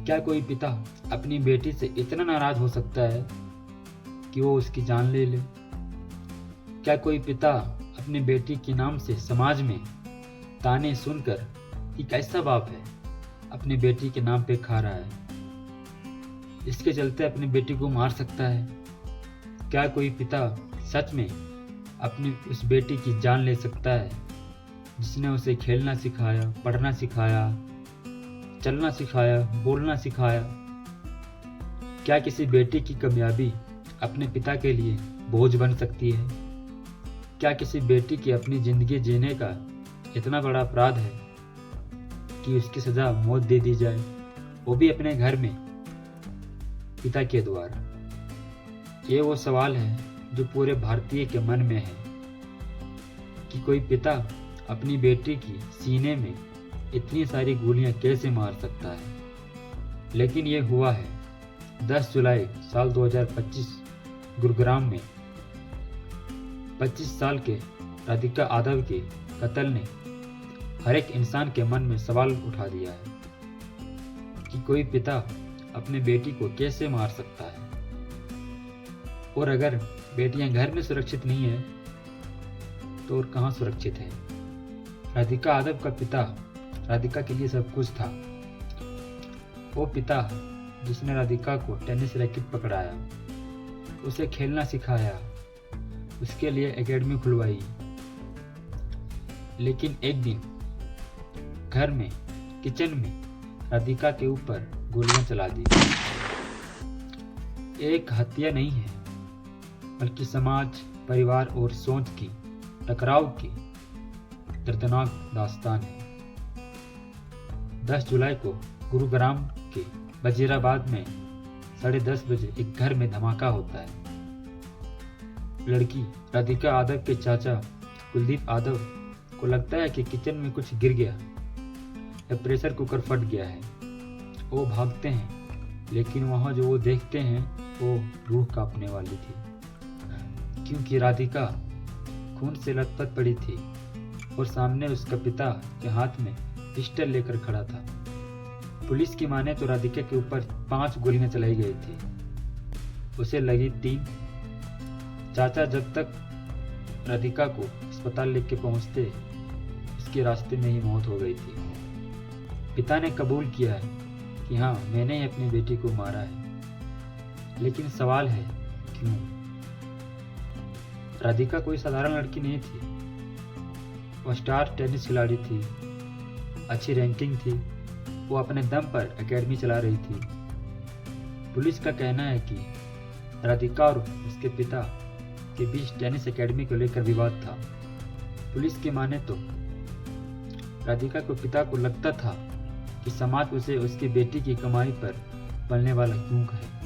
क्या कोई पिता अपनी बेटी से इतना नाराज हो सकता है कि वो उसकी जान ले ले? क्या कोई पिता अपनी बेटी के नाम से समाज में ताने सुनकर एक ऐसा बाप है अपनी बेटी के नाम पे खा रहा है, इसके चलते अपनी बेटी को मार सकता है? क्या कोई पिता सच में अपनी उस बेटी की जान ले सकता है जिसने उसे खेलना सिखाया, पढ़ना सिखाया, चलना सिखाया, बोलना सिखाया? क्या किसी बेटी की कामयाबी अपने पिता के लिए बोझ बन सकती है? क्या किसी बेटी की अपनी जिंदगी जीने का इतना बड़ा अपराध है कि उसकी सजा मौत दे दी जाए, वो भी अपने घर में पिता के द्वारा? ये वो सवाल है जो पूरे भारतीय के मन में है कि कोई पिता अपनी बेटी की सीने में इतनी सारी गोलियां कैसे मार सकता है। लेकिन ये हुआ है 10 जुलाई साल 2025 गुरुग्राम में 25 साल के राधिका यादव के कत्ल ने हर एक इंसान के मन में सवाल उठा दिया है कि कोई पिता अपने बेटी को कैसे मार सकता है। और अगर बेटियां घर में सुरक्षित नहीं है तो और कहां सुरक्षित है? राधिका यादव का पिता राधिका के लिए सब कुछ था। वो पिता जिसने राधिका को टेनिस रैकेट पकड़ाया, उसे खेलना सिखाया, उसके लिए एकेडमी खुलवाई। लेकिन एक दिन घर में किचन में राधिका के ऊपर गोलियां चला दी। एक हत्या नहीं है बल्कि समाज, परिवार और सोच की टकराव की दर्दनाक दास्तान है। 10 जुलाई को गुरुग्राम के वजीराबाद में 10:30 बजे एक घर में धमाका होता है। लड़की राधिका यादव के चाचा कुलदीप यादव को लगता है कि किचन में कुछ गिर गया या प्रेशर कुकर फट गया है। वो भागते हैं, लेकिन वहां जो वो देखते हैं वो रूह कांपने वाली थी, क्योंकि राधिका खून से लथपथ पड़ी थी और सामने उसका पिता के हाथ में पिस्टल लेकर खड़ा था। पुलिस की माने तो राधिका के ऊपर 5 गोलियां चलाई गई थी, उसे लगी 3। चाचा जब तक राधिका को अस्पताल लेके पहुंचते उसके रास्ते में ही मौत हो गई थी। पिता ने कबूल किया है कि हाँ, मैंने ही अपनी बेटी को मारा है। लेकिन सवाल है क्यों? राधिका कोई साधारण लड़की नहीं थी। वह स्टार टेनिस खिलाड़ी थी, अच्छी रैंकिंग थी, वो अपने दम पर एकेडमी चला रही थी। पुलिस का कहना है कि राधिका और उसके पिता के बीच टेनिस एकेडमी को लेकर विवाद था। पुलिस की माने तो राधिका को पिता को लगता था कि समाज उसे उसकी बेटी की कमाई पर पलने वाला क्यों कहे।